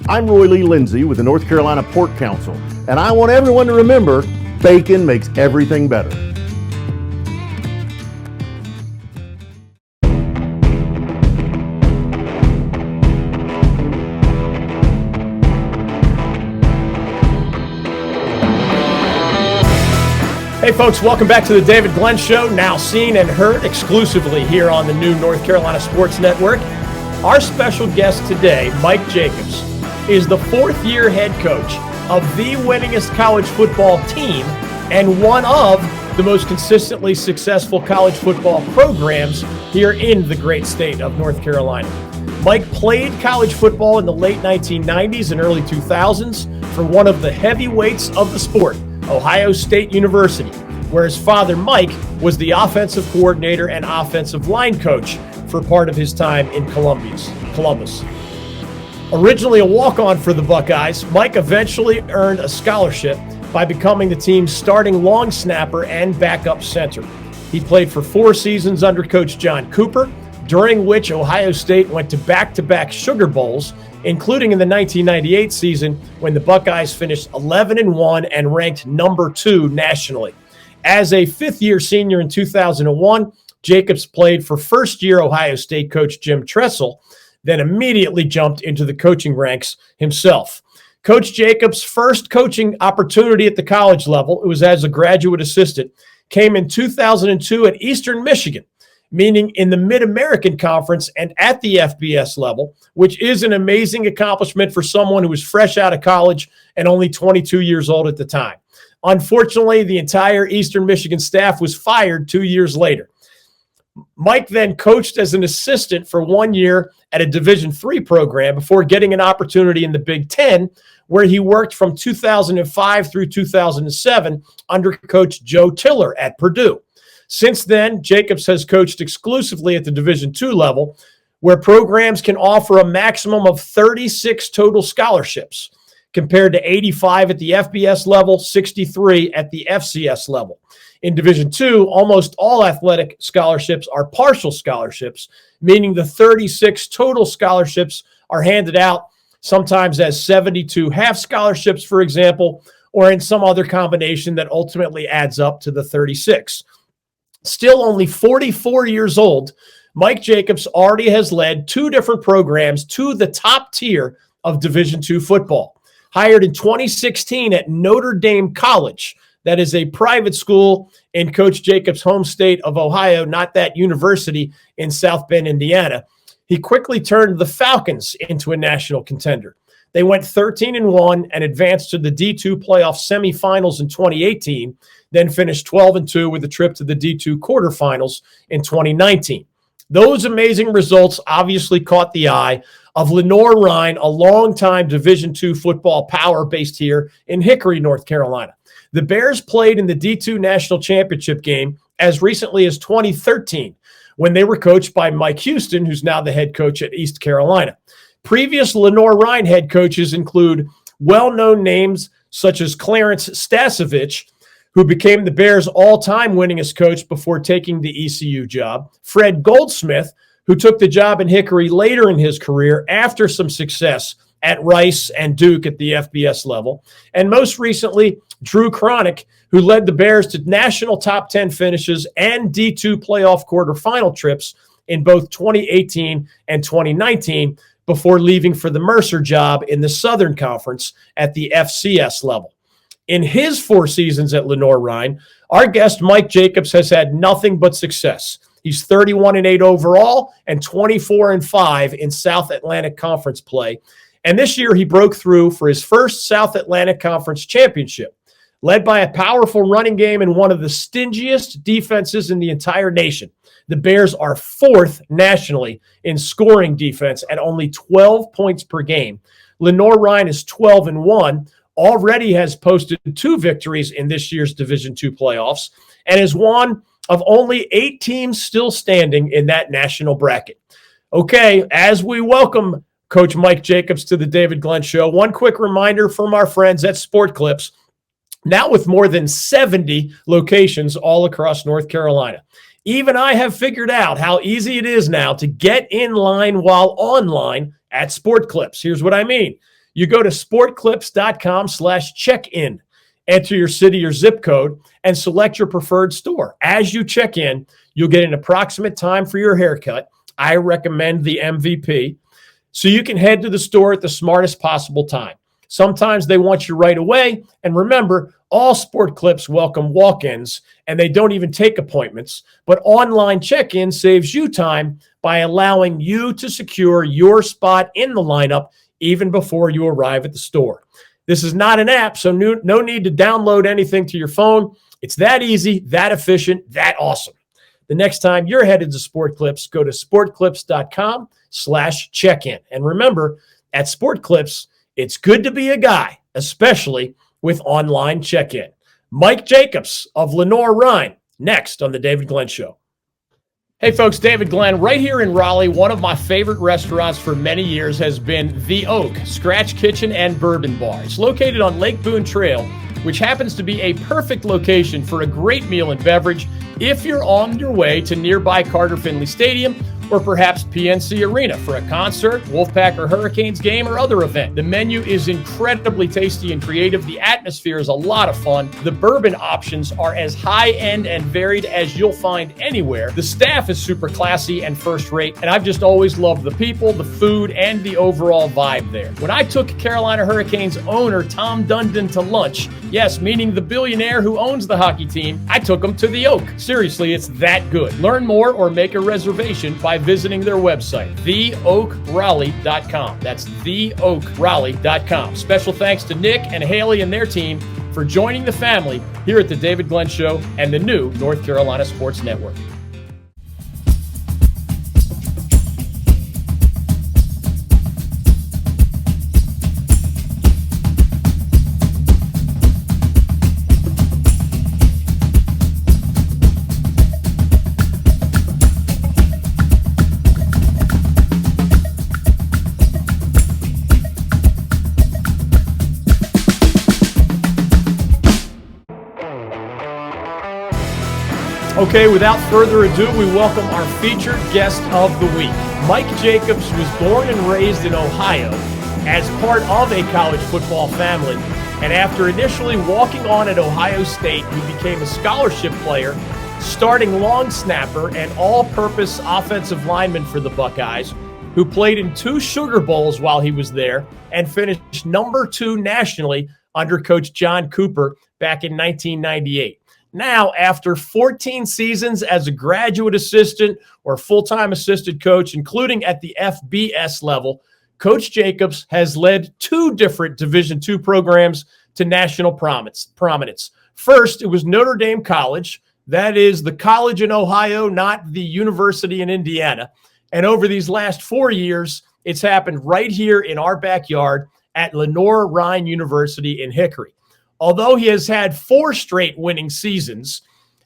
I'm Roy Lee Lindsay with the North Carolina Pork Council, and I want everyone to remember, bacon makes everything better. Hey folks, welcome back to the David Glenn Show, now seen and heard exclusively here on the new North Carolina Sports Network. Our special guest today, Mike Jacobs, is the fourth-year head coach of the winningest college football team and one of the most consistently successful college football programs here in the great state of North Carolina. Mike played college football in the late 1990s and early 2000s for one of the heavyweights of the sport, Ohio State University, where his father, Mike, was the offensive coordinator and offensive line coach for part of his time in Columbus. Originally a walk-on for the Buckeyes, Mike eventually earned a scholarship by becoming the team's starting long snapper and backup center. He played for 4 seasons under Coach John Cooper, during which Ohio State went to back-to-back Sugar Bowls, including in the 1998 season when the Buckeyes finished 11-1 and ranked number 2 nationally. As a fifth-year senior in 2001, Jacobs played for first-year Ohio State coach Jim Tressel, then immediately jumped into the coaching ranks himself. Coach Jacobs' first coaching opportunity at the college level, it was as a graduate assistant, came in 2002 at Eastern Michigan, meaning in the Mid-American Conference and at the FBS level, which is an amazing accomplishment for someone who was fresh out of college and only 22 years old at the time. Unfortunately, the entire Eastern Michigan staff was fired 2 years later. Mike then coached as an assistant for 1 year at a Division III program before getting an opportunity in the Big Ten, where he worked from 2005 through 2007 under Coach Joe Tiller at Purdue. Since then, Jacobs has coached exclusively at the Division II level, where programs can offer a maximum of 36 total scholarships, compared to 85 at the FBS level, 63 at the FCS level. In Division II, almost all athletic scholarships are partial scholarships, meaning the 36 total scholarships are handed out sometimes as 72 half scholarships, for example, or in some other combination that ultimately adds up to the 36. Still only 44 years old, Mike Jacobs already has led 2 different programs to the top tier of Division II football. Hired in 2016 at Notre Dame College, that is a private school in Coach Jacobs' home state of Ohio, not that university in South Bend, Indiana. He quickly turned the Falcons into a national contender. They went 13-1 and advanced to the D2 playoff semifinals in 2018, then finished 12-2 with a trip to the D2 quarterfinals in 2019. Those amazing results obviously caught the eye of Lenoir-Rhyne, a longtime Division II football power based here in Hickory, North Carolina. The Bears played in the D2 National Championship game as recently as 2013, when they were coached by Mike Houston, who's now the head coach at East Carolina. Previous Lenoir-Rhyne head coaches include well-known names such as Clarence Stasevich, who became the Bears' all-time winningest coach before taking the ECU job, Fred Goldsmith, who took the job in Hickory later in his career after some success at Rice and Duke at the FBS level, and most recently, Drew Cronick, who led the Bears to national top 10 finishes and D2 playoff quarterfinal trips in both 2018 and 2019 before leaving for the Mercer job in the Southern Conference at the FCS level. In his 4 seasons at Lenoir-Rhyne, our guest Mike Jacobs has had nothing but success. He's 31-8 overall and 24-5 in South Atlantic Conference play. And this year he broke through for his first South Atlantic Conference championship. Led by a powerful running game and one of the stingiest defenses in the entire nation, the Bears are 4th nationally in scoring defense at only 12 points per game. Lenoir-Rhyne is 12-1, already has posted 2 victories in this year's Division II playoffs, and is one of only 8 teams still standing in that national bracket. Okay, as we welcome Coach Mike Jacobs to the David Glenn Show, one quick reminder from our friends at Sport Clips, now with more than 70 locations all across North Carolina. Even I have figured out how easy it is now to get in line while online at Sport Clips. Here's what I mean. You go to sportclips.com/check-in. Enter your city or zip code and select your preferred store. As you check in, you'll get an approximate time for your haircut. I recommend the MVP. So you can head to the store at the smartest possible time. Sometimes they want you right away. And remember, all Sport Clips welcome walk-ins, and they don't even take appointments. But online check-in saves you time by allowing you to secure your spot in the lineup even before you arrive at the store. This is not an app, so no need to download anything to your phone. It's that easy, that efficient, that awesome. The next time you're headed to Sport Clips, go to sportclips.com/check-in. And remember, at Sport Clips, it's good to be a guy, especially with online check-in. Mike Jacobs of Lenoir-Rhyne, next on The David Glenn Show. Hey folks, David Glenn, right here in Raleigh. One of my favorite restaurants for many years has been The Oak, Scratch Kitchen and Bourbon Bar. It's located on Lake Boone Trail, which happens to be a perfect location for a great meal and beverage if you're on your way to nearby Carter Finley Stadium or perhaps PNC Arena for a concert, Wolfpack or Hurricanes game, or other event. The menu is incredibly tasty and creative. The atmosphere is a lot of fun. The bourbon options are as high-end and varied as you'll find anywhere. The staff is super classy and first-rate, and I've just always loved the people, the food, and the overall vibe there. When I took Carolina Hurricanes owner Tom Dundon to lunch, yes, meaning the billionaire who owns the hockey team, I took him to The Oak. Seriously, it's that good. Learn more or make a reservation by visiting their website, theoakraleigh.com. That's theoakraleigh.com. Special thanks to Nick and Haley and their team for joining the family here at the David Glenn Show and the new North Carolina Sports Network. Okay, without further ado, we welcome our featured guest of the week. Mike Jacobs was born and raised in Ohio as part of a college football family, and after initially walking on at Ohio State, he became a scholarship player, starting long snapper and all-purpose offensive lineman for the Buckeyes, who played in 2 Sugar Bowls while he was there and finished number 2 nationally under Coach John Cooper back in 1998. Now, after 14 seasons as a graduate assistant or full-time assistant coach, including at the FBS level, Coach Jacobs has led 2 different Division II programs to national prominence. First, it was Notre Dame College. That is the college in Ohio, not the university in Indiana. And over these last 4 years, it's happened right here in our backyard at Lenoir-Rhyne University in Hickory. Although he has had 4 straight winning seasons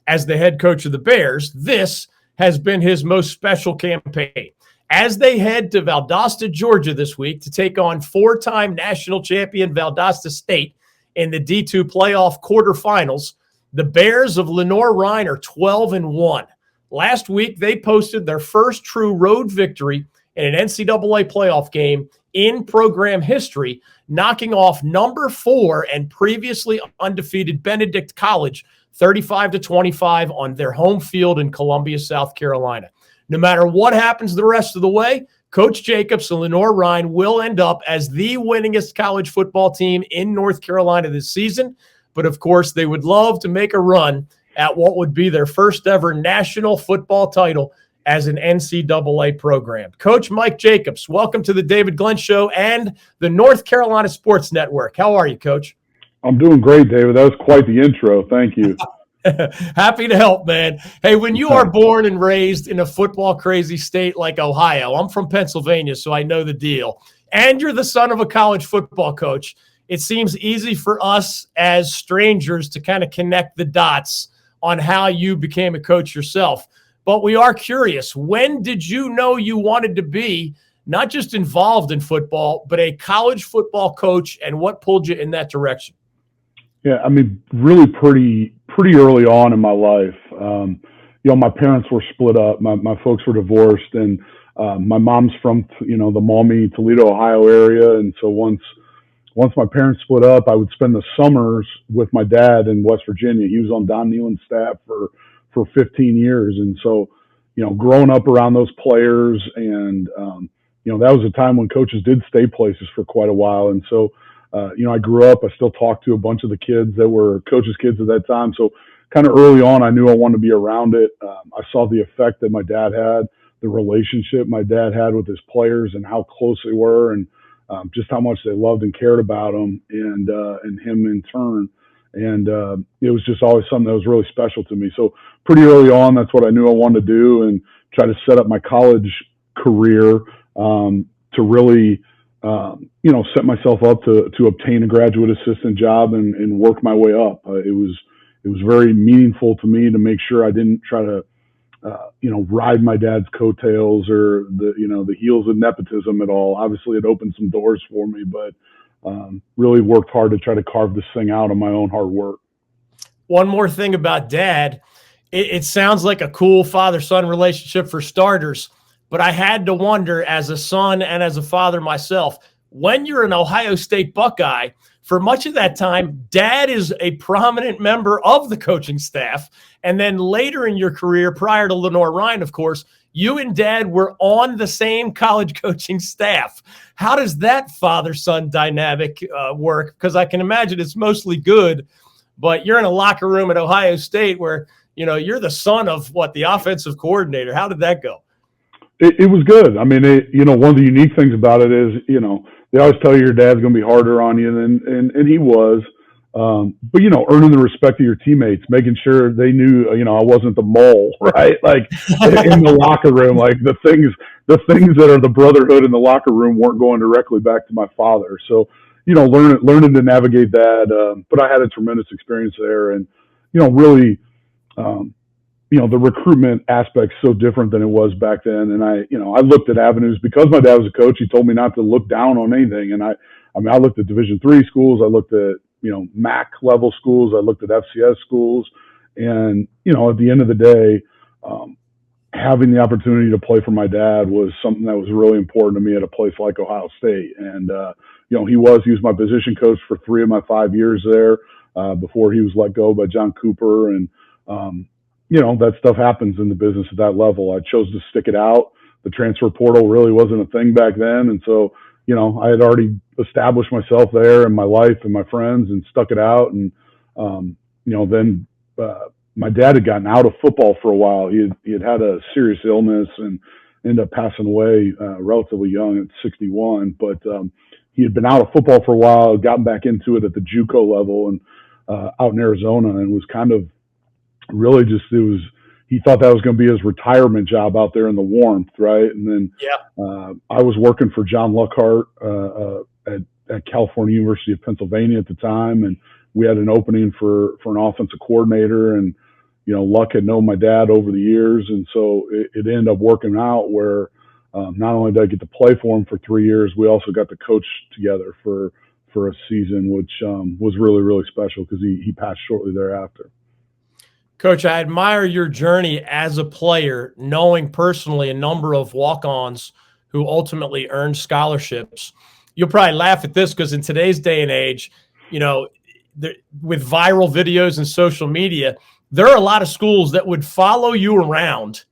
as the head coach of the Bears, this has been his most special campaign. As they head to Valdosta, Georgia this week to take on 4-time national champion Valdosta State in the D2 playoff quarterfinals, the Bears of Lenoir-Rhyne are 12-1. Last week, they posted their first true road victory in an NCAA playoff game in program history, knocking off number 4 and previously undefeated Benedict College 35-25 on their home field in Columbia, South Carolina. No matter what happens the rest of the way, Coach Jacobs and Lenoir-Rhyne will end up as the winningest college football team in North Carolina this season. But of course, they would love to make a run at what would be their first ever national football title as an NCAA program. Coach Mike Jacobs, welcome to the David Glenn Show and the North Carolina Sports Network. How are you, Coach? I'm doing great, David. That was quite the intro. Thank you. Happy to help, man. Hey, when you are born and raised in a football crazy state like Ohio, I'm from Pennsylvania, so I know the deal, and you're the son of a college football coach, it seems easy for us as strangers to kind of connect the dots on how you became a coach yourself. But we are curious, when did you know you wanted to be not just involved in football, but a college football coach, and what pulled you in that direction? Yeah, I mean, really pretty early on in my life. My parents were split up. My folks were divorced, and my mom's from, the Maumee, Toledo, Ohio area. And so once once my parents split up, I would spend the summers with my dad in West Virginia. He was on Don Nehlen's staff for 15 years. And so, growing up around those players and, that was a time when coaches did stay places for quite a while. And so, I grew up, I still talked to a bunch of the kids that were coaches' kids at that time. So kind of early on, I knew I wanted to be around it. I saw the effect that my dad had, the relationship my dad had with his players and how close they were, and just how much they loved and cared about him and him in turn. And it was just always something that was really special to me. So pretty early on, that's what I knew I wanted to do, and try to set up my college career to really, set myself up to obtain a graduate assistant job and work my way up. It was very meaningful to me to make sure I didn't try to, ride my dad's coattails or the heels of nepotism at all. Obviously, it opened some doors for me, but really worked hard to try to carve this thing out on my own hard work. One more thing about Dad. It sounds like a cool father-son relationship for starters, but I had to wonder, as a son and as a father myself, when you're an Ohio State Buckeye, for much of that time, Dad is a prominent member of the coaching staff. And then later in your career, prior to Lenoir-Rhyne, of course, you and Dad were on the same college coaching staff. How does that father-son dynamic work? Because I can imagine it's mostly good, but you're in a locker room at Ohio State where, you're the son of the offensive coordinator. How did that go? It was good. I mean, one of the unique things about it is, they always tell you your dad's going to be harder on you, and he was. But, earning the respect of your teammates, making sure they knew, I wasn't the mole, right? Like in the locker room, like the things that are the brotherhood in the locker room weren't going directly back to my father. So, learning to navigate that. But I had a tremendous experience there, and, really, the recruitment aspect's so different than it was back then. And I looked at avenues because my dad was a coach. He told me not to look down on anything. And I looked at Division III schools. I looked at, MAC level schools. I looked at FCS schools. And, at the end of the day, having the opportunity to play for my dad was something that was really important to me at a place like Ohio State. And, he was my position coach for 3 of my 5 years there before he was let go by John Cooper. And, that stuff happens in the business at that level. I chose to stick it out. The transfer portal really wasn't a thing back then. And so, I had already established myself there and my life and my friends and stuck it out. And, then my dad had gotten out of football for a while. He had a serious illness and ended up passing away relatively young at 61. But he had been out of football for a while, gotten back into it at the JUCO level and out in Arizona, and was kind of really he thought that was going to be his retirement job out there in the warmth, right? And then I was working for John Luckhart at California University of Pennsylvania at the time, and we had an opening for an offensive coordinator, and Luck had known my dad over the years, and so it ended up working out where not only did I get to play for him for 3 years, we also got to coach together for a season, which was really, really special because he passed shortly thereafter. Coach, I admire your journey as a player, knowing personally a number of walk-ons who ultimately earned scholarships. You'll probably laugh at this because in today's day and age, with viral videos and social media, there are a lot of schools that would follow you around,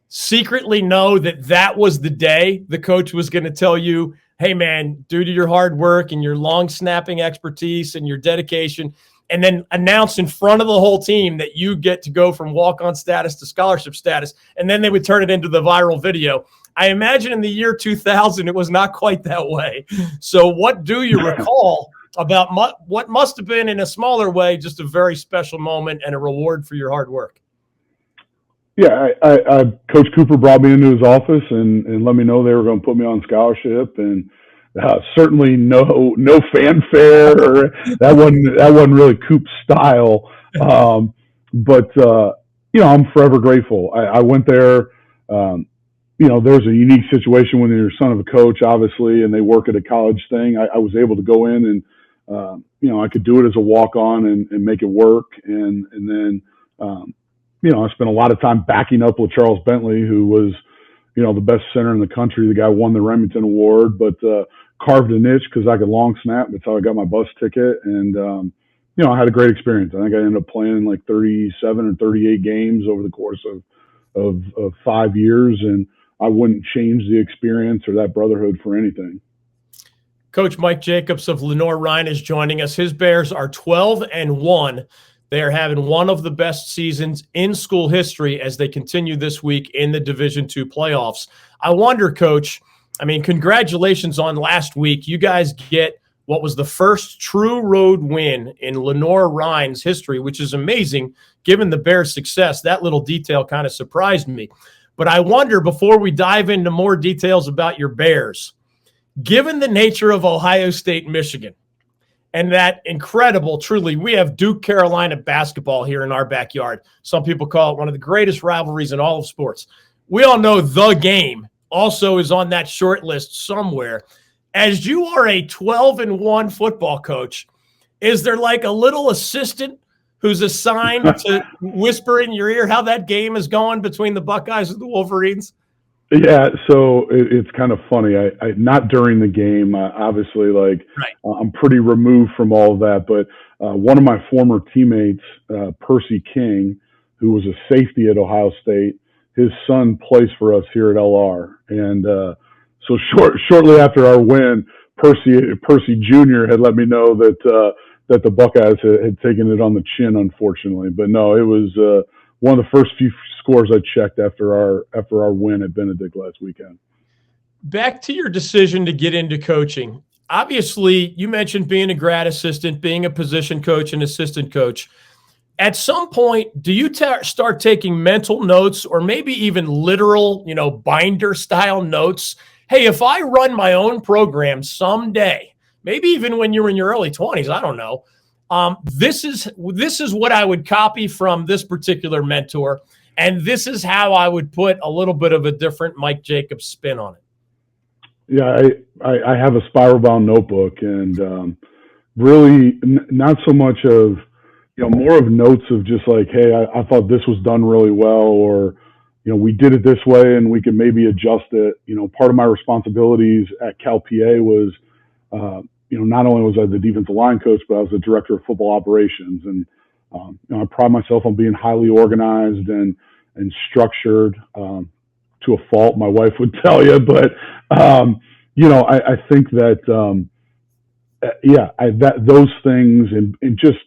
secretly know that was the day the coach was going to tell you, hey, man, due to your hard work and your long snapping expertise and your dedication, and then announce in front of the whole team that you get to go from walk-on status to scholarship status, and then they would turn it into the viral video. I imagine in the year 2000, it was not quite that way. So what do you recall about what must have been, in a smaller way, just a very special moment and a reward for your hard work? Yeah, Coach Cooper brought me into his office and let me know they were going to put me on scholarship, and certainly no fanfare, or that wasn't really Coop's style. But I'm forever grateful. I went there. There's a unique situation when you're son of a coach, obviously, and they work at a college thing. I was able to go in and I could do it as a walk-on and make it work. And then I spent a lot of time backing up with Charles Bentley, who was the best center in the country. The guy won the Remington Award, but carved a niche because I could long snap. That's how I got my bus ticket. And, I had a great experience. I think I ended up playing like 37 or 38 games over the course of 5 years. And I wouldn't change the experience or that brotherhood for anything. Coach Mike Jacobs of Lenoir-Rhyne is joining us. His Bears are 12-1. They are having one of the best seasons in school history as they continue this week in the Division II playoffs. I wonder, Coach, congratulations on last week. You guys get what was the first true road win in Lenoir-Rhyne's history, which is amazing given the Bears' success. That little detail kind of surprised me. But I wonder, before we dive into more details about your Bears, given the nature of Ohio State, Michigan, and that incredible, truly, we have Duke-Carolina basketball here in our backyard. Some people call it one of the greatest rivalries in all of sports. We all know the game also is on that short list somewhere. As you are a 12-1 football coach, is there like a little assistant who's assigned to whisper in your ear how that game is going between the Buckeyes and the Wolverines? Yeah, so it's kind of funny. I not during the game, obviously, right. I'm pretty removed from all of that. But one of my former teammates, Percy King, who was a safety at Ohio State, his son plays for us here at LR. And so shortly after our win, Percy Jr. had let me know that the Buckeyes had taken it on the chin, unfortunately. But no, it was one of the first few scores I checked after our win at Benedict last weekend. Back to your decision to get into coaching. Obviously, you mentioned being a grad assistant, being a position coach and assistant coach. At some point, do you start taking mental notes or maybe even literal, binder style notes? Hey, if I run my own program someday, maybe even when you're in your early 20s, I don't know. This is what I would copy from this particular mentor, and this is how I would put a little bit of a different Mike Jacobs spin on it. Yeah, I have a spiral bound notebook, and really not so much of, more of notes of just like, hey, I thought this was done really well, or, we did it this way and we could maybe adjust it. Part of my responsibilities at Cal PA was, not only was I the defensive line coach, but I was the director of football operations. And, I pride myself on being highly organized and structured, to a fault, my wife would tell you. But, I think that, those things and just,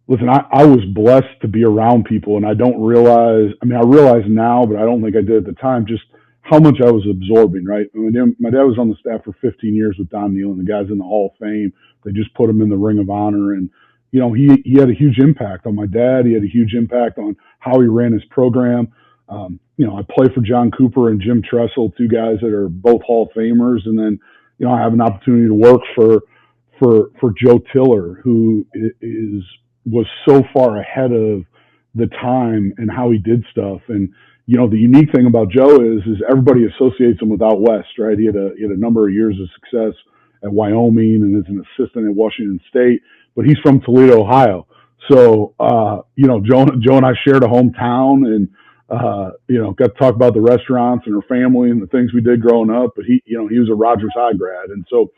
listen, I was blessed to be around people, and I don't realize, I realize now, but I don't think I did at the time, just how much I was absorbing, right? My dad was on the staff for 15 years with Don Neal, and the guy's in the Hall of Fame. They just put him in the Ring of Honor. And, he had a huge impact on my dad. He had a huge impact on how he ran his program. I play for John Cooper and Jim Tressel, two guys that are both Hall of Famers. And then, I have an opportunity to work for Joe Tiller, who was so far ahead of the time and how he did stuff. And, the unique thing about Joe is everybody associates him with out West, right? He had a number of years of success at Wyoming and is an assistant at Washington State, but he's from Toledo, Ohio. So, Joe and I shared a hometown and, got to talk about the restaurants and her family and the things we did growing up. But he was a Rogers High grad. And so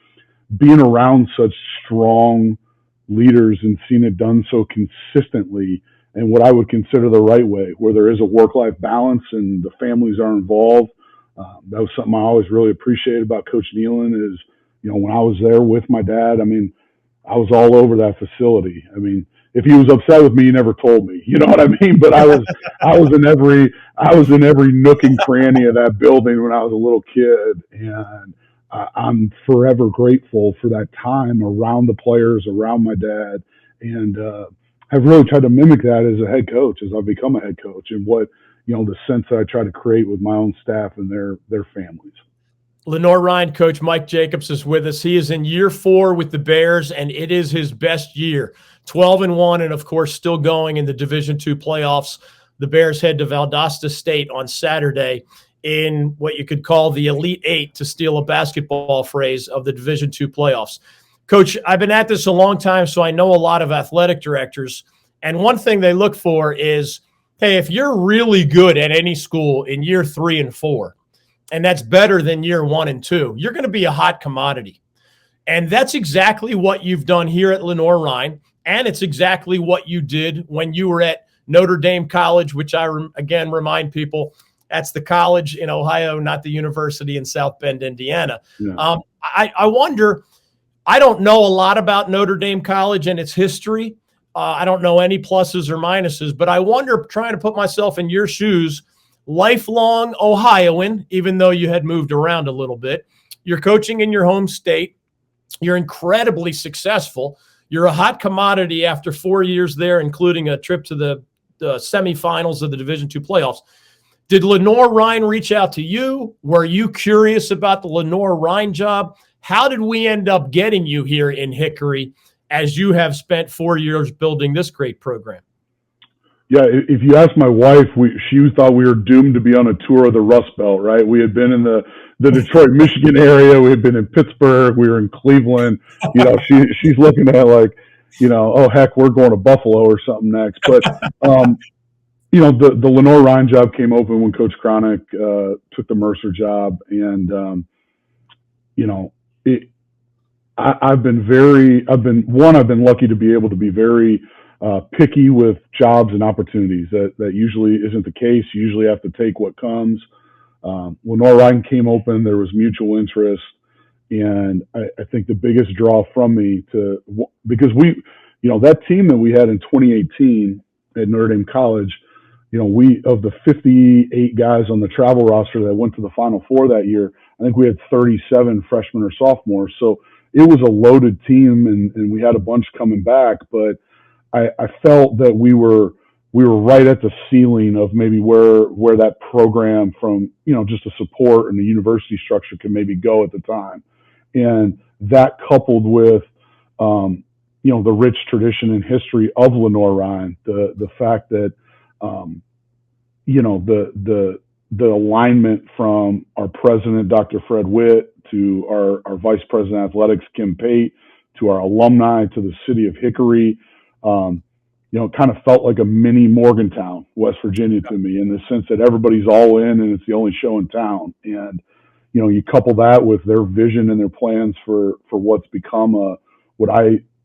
being around such strong leaders and seeing it done so consistently and what I would consider the right way, where there is a work-life balance and the families are involved. That was something I always really appreciated about Coach Nealon is, when I was there with my dad, I was all over that facility. If he was upset with me, he never told me, you know what I mean? But I was in every nook and cranny of that building when I was a little kid. And I'm forever grateful for that time around the players, around my dad. And, I've really tried to mimic that as a head coach, as I've become a head coach, and what, the sense that I try to create with my own staff and their families. Lenoir-Rhyne coach Mike Jacobs is with us. He is in year 4 with the Bears, and it is his best year. 12-1, and of course, still going in the Division II playoffs. The Bears head to Valdosta State on Saturday in what you could call the Elite Eight, to steal a basketball phrase, of the Division II playoffs. Coach, I've been at this a long time, so I know a lot of athletic directors. And one thing they look for is, hey, if you're really good at any school in year 3 and 4, and that's better than year 1 and 2, you're going to be a hot commodity. And that's exactly what you've done here at Lenoir-Rhyne, and it's exactly what you did when you were at Notre Dame College, which again remind people, that's the college in Ohio, not the university in South Bend, Indiana. Yeah. I wonder, I don't know a lot about Notre Dame College and its history. I don't know any pluses or minuses, but I wonder, trying to put myself in your shoes, lifelong Ohioan, even though you had moved around a little bit, you're coaching in your home state. You're incredibly successful. You're a hot commodity after 4 years there, including a trip to the semifinals of the Division II playoffs. Did Lenoir-Rhyne reach out to you? Were you curious about the Lenoir-Rhyne job? How did we end up getting you here in Hickory, as you have spent 4 years building this great program? Yeah, if you ask my wife, she thought we were doomed to be on a tour of the Rust Belt, right? We had been in the Detroit, Michigan area. We had been in Pittsburgh. We were in Cleveland. She's looking at like, oh, heck, we're going to Buffalo or something next. But, the Lenoir-Rhyne job came open when Coach Cronick took the Mercer job. And, I've been lucky to be able to be very picky with jobs and opportunities. That usually isn't the case. You usually have to take what comes. Lenoir-Rhyne came open. There was mutual interest. And I think the biggest draw from me because that team that we had in 2018 at Notre Dame College, of the 58 guys on the travel roster that went to the Final Four that year, I think we had 37 freshmen or sophomores. So it was a loaded team, and we had a bunch coming back. But I felt that we were right at the ceiling of maybe where that program, from just the support and the university structure, can maybe go at the time. And that, coupled with the rich tradition and history of Lenoir-Rhyne, the fact that the alignment from our president, Dr. Fred Witt, to our vice president of athletics, Kim Pate, to our alumni, to the city of Hickory, it kind of felt like a mini Morgantown, West Virginia, to me, in the sense that everybody's all in and it's the only show in town. And you couple that with their vision and their plans for what's become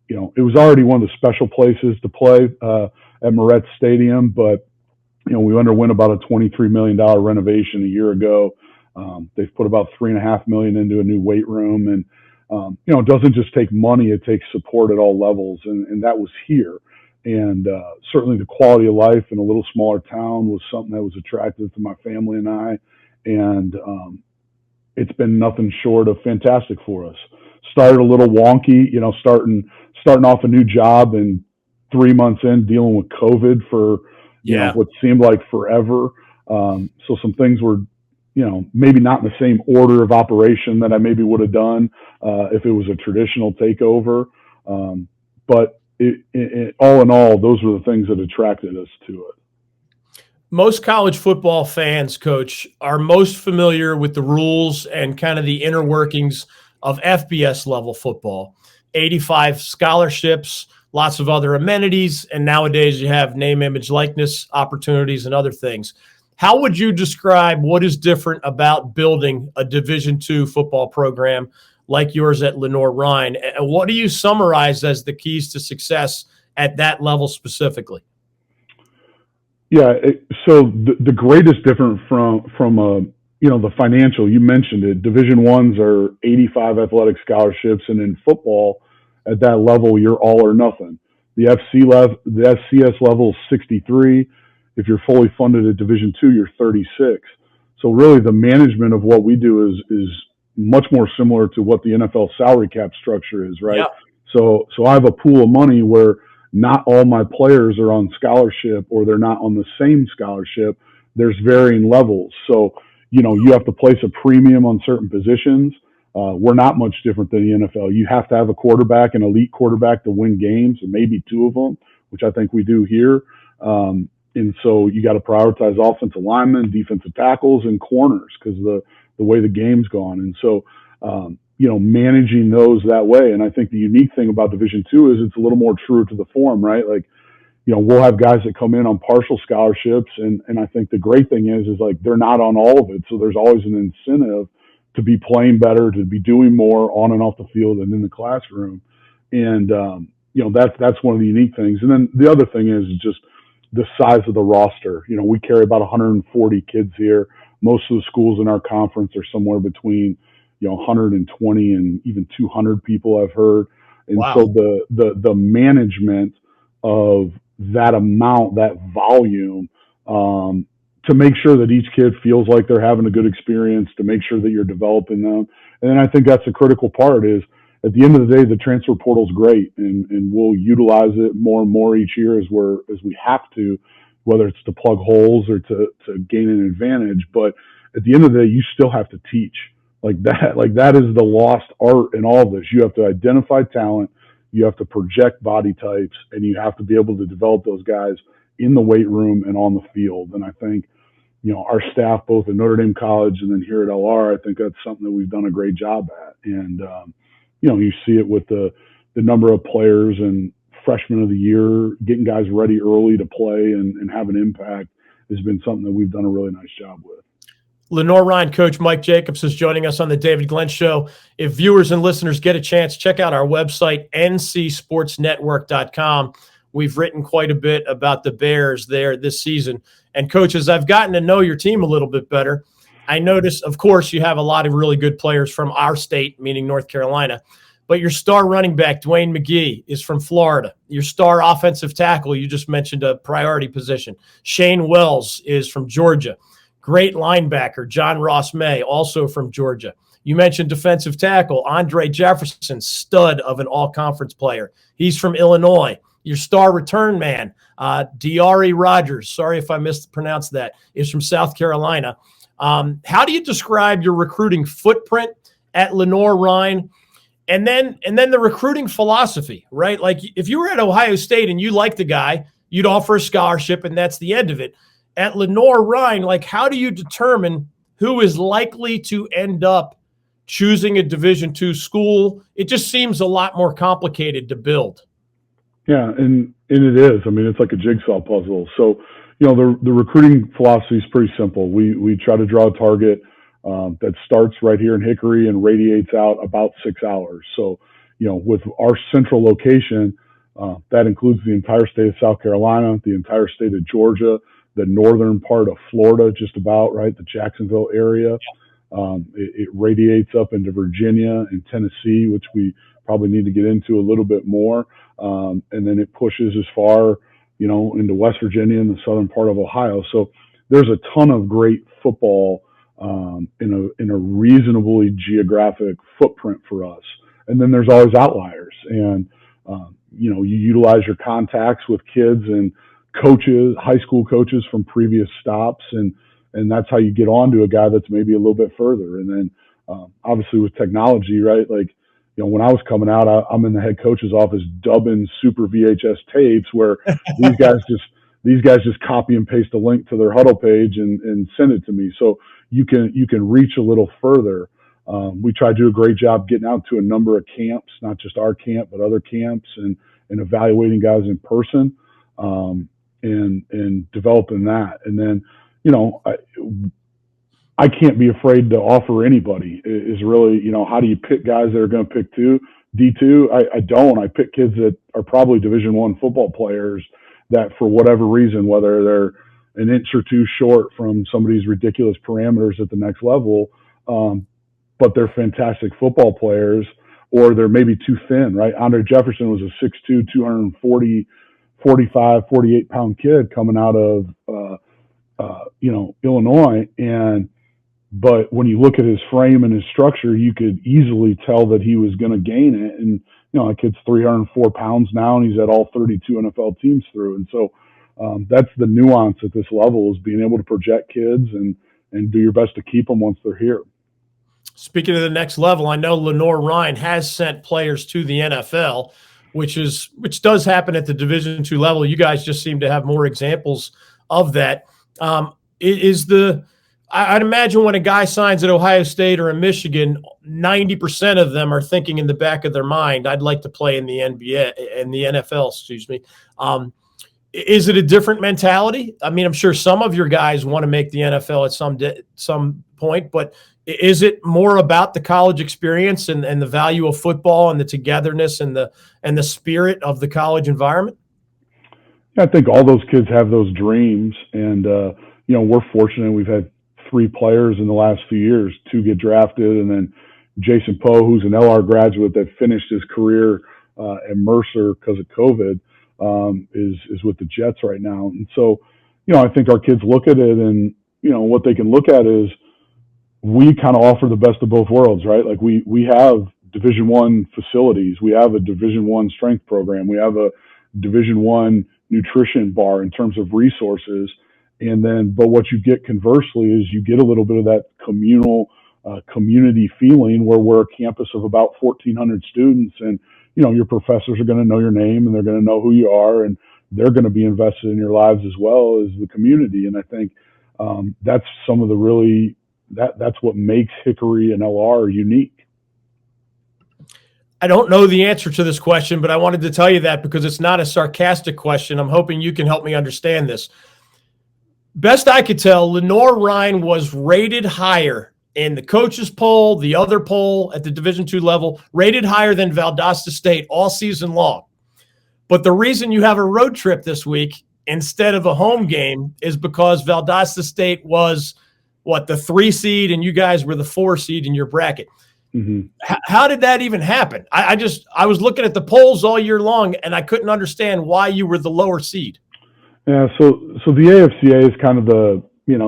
it was already one of the special places to play at Moretz Stadium, but we underwent about a $23 million renovation a year ago. They've put about $3.5 million into a new weight room, and it doesn't just take money; it takes support at all levels, and that was here. And certainly, the quality of life in a little smaller town was something that was attractive to my family and I. And it's been nothing short of fantastic for us. Started a little wonky, starting off a new job, and 3 months in, dealing with COVID for what seemed like forever. So some things were, maybe not in the same order of operation that I maybe would have done if it was a traditional takeover. But all in all, those were the things that attracted us to it. Most college football fans, Coach, are most familiar with the rules and kind of the inner workings of FBS level football. 85 scholarships, lots of other amenities, and nowadays you have name, image, likeness opportunities and other things. How would you describe what is different about building a Division II football program like yours at Lenoir-Rhyne? And what do you summarize as the keys to success at that level specifically? Yeah, so the greatest difference from the financial, you mentioned it, Division I's are 85 athletic scholarships, and in football at that level, you're all or nothing. The FCS level is 63. If you're fully funded at Division II, you're 36. So really, the management of what we do is much more similar to what the NFL salary cap structure is, right? Yeah. So I have a pool of money where not all my players are on scholarship, or they're not on the same scholarship. There's varying levels. So, you have to place a premium on certain positions. We're not much different than the NFL. You have to have a quarterback, an elite quarterback, to win games, and maybe two of them, which I think we do here. And so you got to prioritize offensive linemen, defensive tackles, and corners because the way the game's gone. And so, managing those that way. And I think the unique thing about Division II is it's a little more true to the form, right? Like, we'll have guys that come in on partial scholarships. And I think the great thing is like they're not on all of it. So there's always an incentive to be playing better, to be doing more on and off the field and in the classroom. And, that's one of the unique things. And then the other thing is just the size of the roster. We carry about 140 kids here. Most of the schools in our conference are somewhere between, 120 and even 200 people, I've heard. And wow. So the management of that amount, that volume, to make sure that each kid feels like they're having a good experience, to make sure that you're developing them. And then I think that's the critical part is, at the end of the day, the transfer portal is great, and we'll utilize it more and more each year as we have to, whether it's to plug holes or to gain an advantage. But at the end of the day, you still have to teach. That is the lost art in all of this. You have to identify talent, you have to project body types, and you have to be able to develop those guys in the weight room and on the field. And I think, our staff, both at Notre Dame College and then here at LR, I think that's something that we've done a great job at. And, you see it with the number of players and freshman of the year, getting guys ready early to play and have an impact has been something that we've done a really nice job with. Lenoir-Rhyne coach Mike Jacobs is joining us on the David Glenn Show. If viewers and listeners get a chance, check out our website, ncsportsnetwork.com. We've written quite a bit about the Bears there this season. And coaches, I've gotten to know your team a little bit better. I notice, of course, you have a lot of really good players from our state, meaning North Carolina. But your star running back, Dwayne McGee, is from Florida. Your star offensive tackle, you just mentioned a priority position. Shane Wells is from Georgia. Great linebacker, John Ross May, also from Georgia. You mentioned defensive tackle, Andre Jefferson, stud of an all-conference player. He's from Illinois. Your star return man, Diari Rogers, sorry if I mispronounced that, is from South Carolina. How do you describe your recruiting footprint at Lenoir-Rhyne? And then the recruiting philosophy, right? Like if you were at Ohio State and you liked the guy, you'd offer a scholarship and that's the end of it. At Lenoir-Rhyne, like how do you determine who is likely to end up choosing a Division II school? It just seems a lot more complicated to build. Yeah, and it is. I mean, it's like a jigsaw puzzle. So, the recruiting philosophy is pretty simple. We try to draw a target that starts right here in Hickory and radiates out about 6 hours. So, with our central location, that includes the entire state of South Carolina, the entire state of Georgia, the northern part of Florida, just about, right, the Jacksonville area. It radiates up into Virginia and Tennessee, which we probably need to get into a little bit more. And then it pushes as far, into West Virginia and the southern part of Ohio. So there's a ton of great football in a reasonably geographic footprint for us. And then there's always outliers. And, you utilize your contacts with kids and coaches, high school coaches from previous stops. And that's how you get on to a guy that's maybe a little bit further. And then obviously with technology, right? Like, when I was coming out, I'm in the head coach's office dubbing super VHS tapes where these guys just copy and paste a link to their huddle page and send it to me. So you can reach a little further. We try to do a great job getting out to a number of camps, not just our camp, but other camps and evaluating guys in person, and developing that. And then, I can't be afraid to offer anybody is really, how do you pick guys that are going to pick D2? I don't. I pick kids that are probably Division I football players that for whatever reason, whether they're an inch or two short from somebody's ridiculous parameters at the next level, but they're fantastic football players, or they're maybe too thin, right? Andre Jefferson was a 6'2", 240, 45, 48-pound kid coming out of, Illinois. But when you look at his frame and his structure, you could easily tell that he was going to gain it. And, that kid's 304 pounds now, and he's at all 32 NFL teams through. And so that's the nuance at this level, is being able to project kids and do your best to keep them once they're here. Speaking of the next level, I know Lenoir-Rhyne has sent players to the NFL, which does happen at the Division II level. You guys just seem to have more examples of that. I'd imagine when a guy signs at Ohio State or in Michigan, 90% of them are thinking in the back of their mind, I'd like to play in the NBA, in the NFL, excuse me. Is it a different mentality? I mean, I'm sure some of your guys want to make the NFL at some point, but is it more about the college experience and the value of football and the togetherness and the spirit of the college environment? I think all those kids have those dreams, and we're fortunate. We've had 3 players in the last few years, 2 get drafted, and then Jason Poe, who's an LR graduate that finished his career at Mercer because of COVID, is with the Jets right now. And so, I think our kids look at it, and what they can look at is we kind of offer the best of both worlds, right? Like we have Division I facilities, we have a Division I strength program, we have a Division I nutrition bar in terms of resources. And then, but what you get conversely is you get a little bit of that community feeling where we're a campus of about 1,400 students, and your professors are going to know your name and they're going to know who you are, and they're going to be invested in your lives as well as the community. And I think that's some of the that's what makes Hickory and LR unique. I don't know the answer to this question, but I wanted to tell you that because it's not a sarcastic question. I'm hoping you can help me understand this. Best I could tell, Lenoir-Rhyne was rated higher in the coaches poll, the other poll at the Division II level, rated higher than Valdosta State all season long. But the reason you have a road trip this week instead of a home game is because Valdosta State was, the 3 seed, and you guys were the 4 seed in your bracket. Mm-hmm. How did that even happen? I was looking at the polls all year long, and I couldn't understand why you were the lower seed. Yeah, so the AFCA is kind of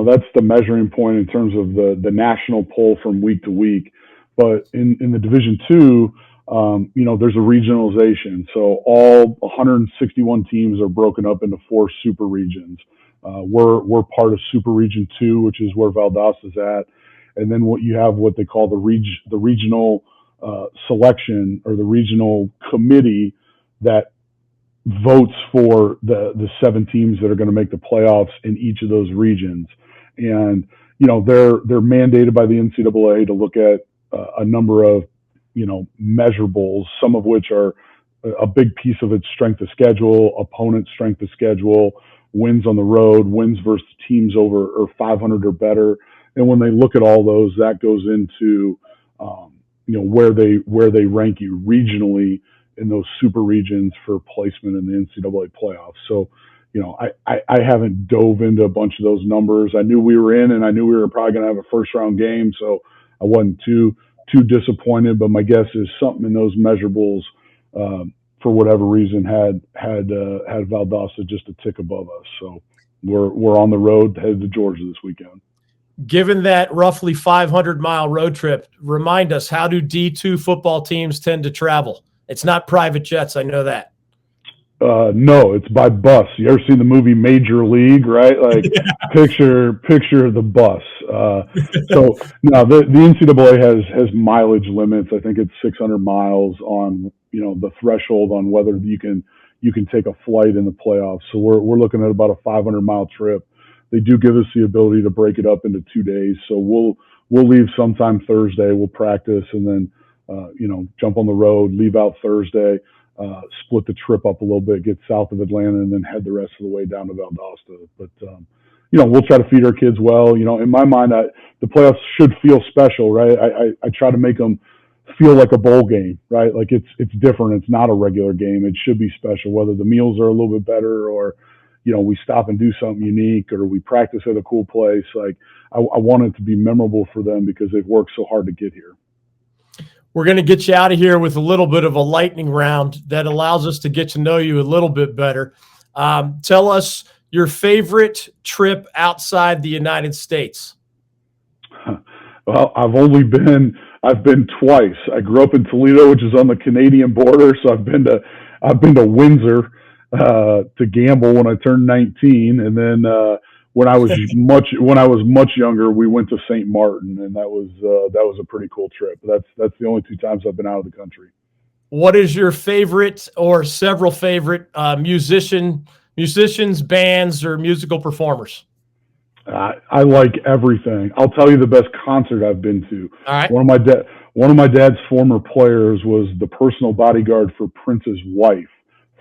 that's the measuring point in terms of the national poll from week to week. But in the Division II, there's a regionalization. So all 161 teams are broken up into 4 super regions. We're part of Super Region 2, which is where Valdosta's at. And then what they call the regional selection, or the regional committee that votes for the 7 teams that are going to make the playoffs in each of those regions. And they're mandated by the NCAA to look at a number of measurables, some of which are a big piece of its strength of schedule, opponent strength of schedule, wins on the road, wins versus teams over or 500 or better. And when they look at all those, that goes into where they rank you regionally in those super regions for placement in the NCAA playoffs. So, I haven't dove into a bunch of those numbers. I knew we were in, and I knew we were probably going to have a first round game, so I wasn't too disappointed. But my guess is something in those measurables, for whatever reason, had Valdosta just a tick above us. So we're on the road headed to Georgia this weekend. Given that roughly 500-mile road trip, remind us, how do D2 football teams tend to travel? It's not private jets, I know that. No, it's by bus. You ever seen the movie Major League, right? Like, yeah. picture the bus. So now the NCAA has mileage limits. I think it's 600 miles on the threshold on whether you can take a flight in the playoffs. So we're looking at about a 500-mile trip. They do give us the ability to break it up into 2 days. So we'll leave sometime Thursday. We'll practice, and then jump on the road, leave out Thursday, split the trip up a little bit, get south of Atlanta, and then head the rest of the way down to Valdosta. But we'll try to feed our kids well. In my mind, the playoffs should feel special, right? I try to make them feel like a bowl game, right? Like it's different. It's not a regular game. It should be special, whether the meals are a little bit better, or we stop and do something unique, or we practice at a cool place. Like I want it to be memorable for them because they've worked so hard to get here. We're going to get you out of here with a little bit of a lightning round that allows us to get to know you a little bit better. Tell us your favorite trip outside the United States. Well, I've been twice. I grew up in Toledo, which is on the Canadian border. So I've been to Windsor to gamble when I turned 19. And then when I was much younger, we went to St. Martin, and that was a pretty cool trip. That's the only 2 times I've been out of the country. What is your favorite or several favorite musicians, bands, or musical performers? I like everything. I'll tell you the best concert I've been to. All right. One of my dad's former players was the personal bodyguard for Prince's wife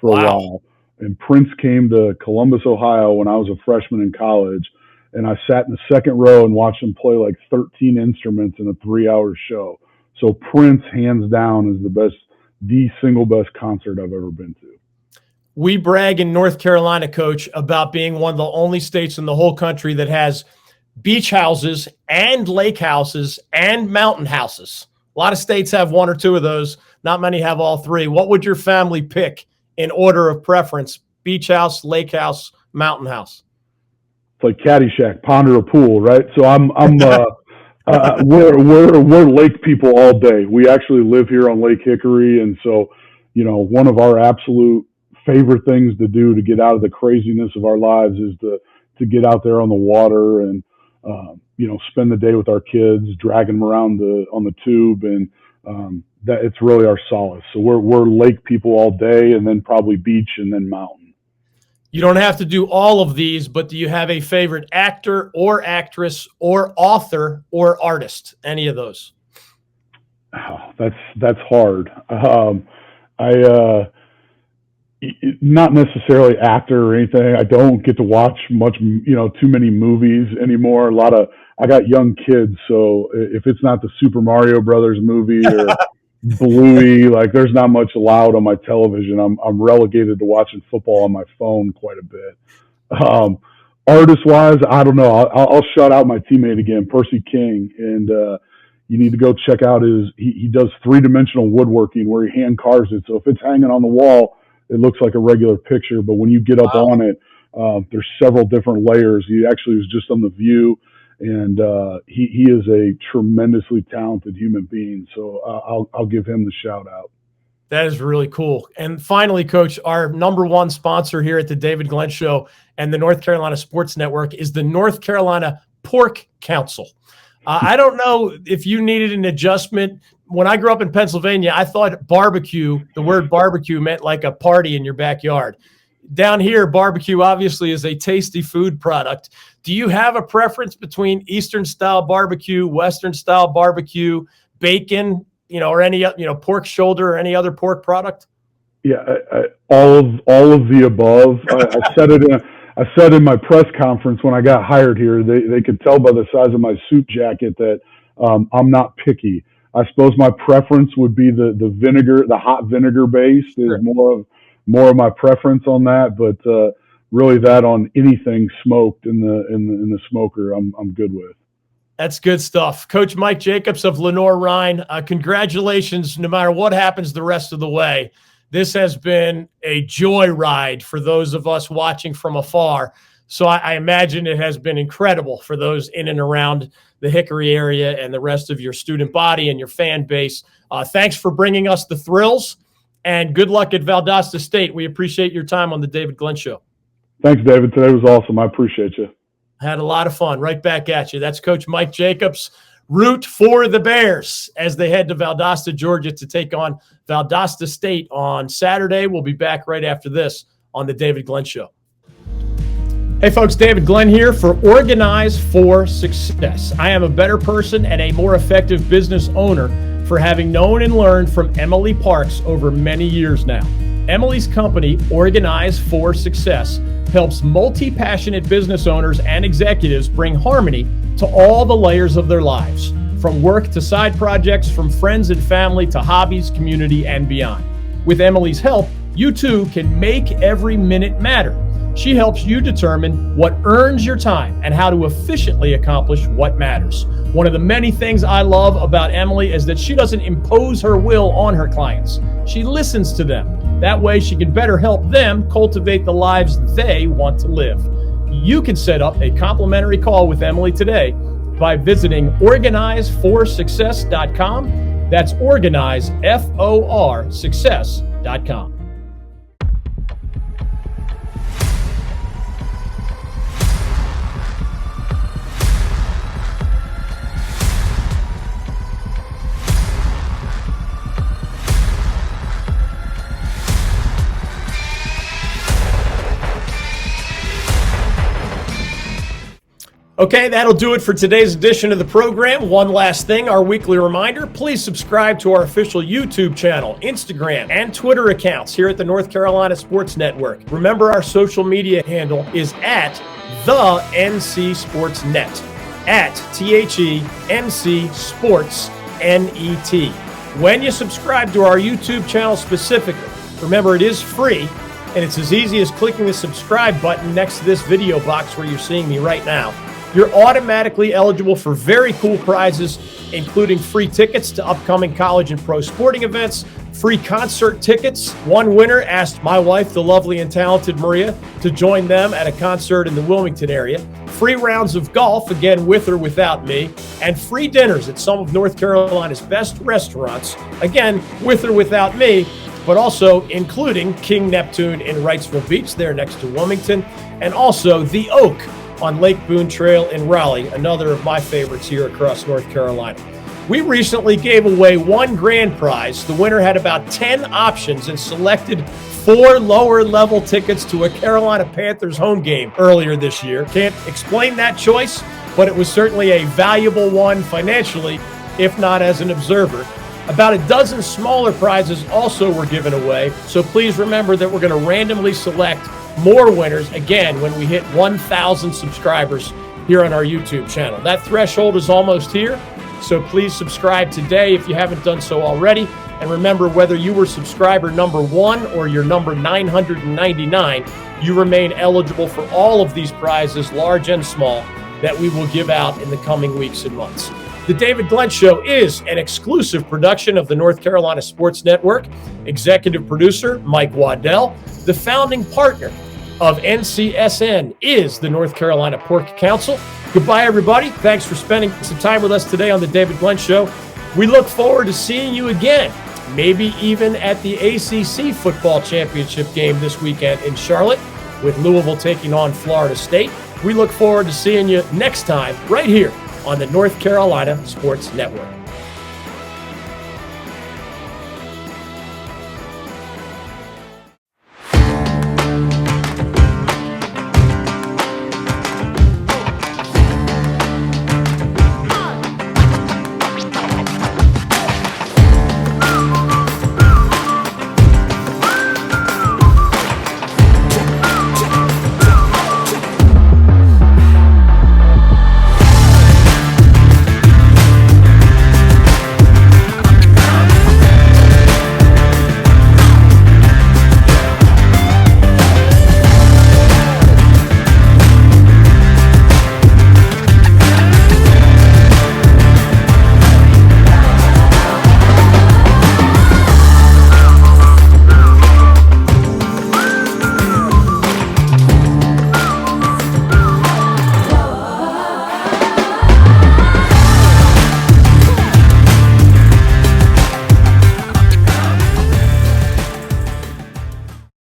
for a while. And Prince came to Columbus, Ohio when I was a freshman in college, and I sat in the second row and watched him play like 13 instruments in a 3-hour show. So Prince, hands down, is the single best concert I've ever been to. We brag in North Carolina, Coach, about being one of the only states in the whole country that has beach houses and lake houses and mountain houses. A lot of states have one or two of those. Not many have all three. What would your family pick in order of preference? Beach house, lake house, mountain house? It's like Caddyshack, pond or a pool, right? So we're lake people all day. We actually live here on Lake Hickory, and so, one of our absolute favorite things to do to get out of the craziness of our lives is to get out there on the water and spend the day with our kids, dragging them around on the tube, and that it's really our solace. So we're lake people all day, and then probably beach, and then mountain. You don't have to do all of these, but do you have a favorite actor or actress or author or artist? Any of those? Oh, that's hard. Not necessarily actor or anything. I don't get to watch too many movies anymore. I got young kids, so if it's not the Super Mario Brothers movie or Bluey, like there's not much allowed on my television. I'm relegated to watching football on my phone quite a bit. Artist wise, I don't know. I'll shout out my teammate again, Percy King, and you need to go check out he does 3-dimensional woodworking where he hand carves it. So if it's hanging on the wall, it looks like a regular picture, but when you get up on it, there's several different layers. He actually was just on The View, and he is a tremendously talented human being. So I'll give him the shout out. That is really cool. And finally, Coach, our number one sponsor here at the David Glenn Show and the North Carolina Sports Network is the North Carolina Pork Council. I don't know if you needed an adjustment. When I grew up in Pennsylvania, I thought barbecue, the word barbecue meant like a party in your backyard. Down here, barbecue obviously is a tasty food product. Do you have a preference between Eastern-style barbecue, Western-style barbecue, bacon, or any, pork shoulder or any other pork product? Yeah, all of the above. I said in my press conference when I got hired here, they could tell by the size of my suit jacket that I'm not picky. I suppose my preference would be the vinegar, the hot vinegar base. There's more of my preference on that, but really that on anything smoked in the smoker, I'm good with. That's good stuff. Coach Mike Jacobs of Lenoir-Rhyne, congratulations no matter what happens the rest of the way. This has been a joyride for those of us watching from afar. So I imagine it has been incredible for those in and around the Hickory area and the rest of your student body and your fan base. Thanks for bringing us the thrills, and good luck at Valdosta State. We appreciate your time on the David Glenn Show. Thanks, David. Today was awesome. I appreciate you. Had a lot of fun. Right back at you. That's Coach Mike Jacobs. Root for the Bears as they head to Valdosta, Georgia to take on Valdosta State on Saturday. We'll be back right after this on the David Glenn Show. Hey folks, David Glenn here for Organize for Success. I am a better person and a more effective business owner for having known and learned from Emily Parks over many years now. Emily's company, Organize for Success, helps multi-passionate business owners and executives bring harmony to all the layers of their lives, from work to side projects, from friends and family to hobbies, community, and beyond. With Emily's help, you too can make every minute matter. She helps you determine what earns your time and how to efficiently accomplish what matters. One of the many things I love about Emily is that she doesn't impose her will on her clients. She listens to them. That way she can better help them cultivate the lives they want to live. You can set up a complimentary call with Emily today by visiting organizeforsuccess.com. That's organize, F-O-R, success.com. Okay, that'll do it for today's edition of the program. One last thing, our weekly reminder, please subscribe to our official YouTube channel, Instagram, and Twitter accounts here at the North Carolina Sports Network. Remember, our social media handle is at the NC Sports Net, at THENC Sports NET. When you subscribe to our YouTube channel specifically, remember it is free, and it's as easy as clicking the subscribe button next to this video box where you're seeing me right now. You're automatically eligible for very cool prizes, including free tickets to upcoming college and pro sporting events, free concert tickets. One winner asked my wife, the lovely and talented Maria, to join them at a concert in the Wilmington area, free rounds of golf, again with or without me, and free dinners at some of North Carolina's best restaurants, again with or without me, but also including King Neptune in Wrightsville Beach, there next to Wilmington, and also The Oak on Lake Boone Trail in Raleigh, another of my favorites here across North Carolina. We recently gave away one grand prize. The winner had about 10 options and selected 4 lower-level tickets to a Carolina Panthers home game earlier this year. Can't explain that choice, but it was certainly a valuable one financially, if not as an observer. About a dozen smaller prizes also were given away, so please remember that we're going to randomly select more winners, again, when we hit 1,000 subscribers here on our YouTube channel. That threshold is almost here, so please subscribe today if you haven't done so already. And remember, whether you were subscriber number 1 or your number 999, you remain eligible for all of these prizes, large and small, that we will give out in the coming weeks and months. The David Glenn Show is an exclusive production of the North Carolina Sports Network. Executive producer, Mike Waddell. The founding partner of NCSN is the North Carolina Pork Council. Goodbye, everybody. Thanks for spending some time with us today on the David Glenn Show. We look forward to seeing you again, maybe even at the ACC football championship game this weekend in Charlotte, with Louisville taking on Florida State. We look forward to seeing you next time right here on the North Carolina Sports Network.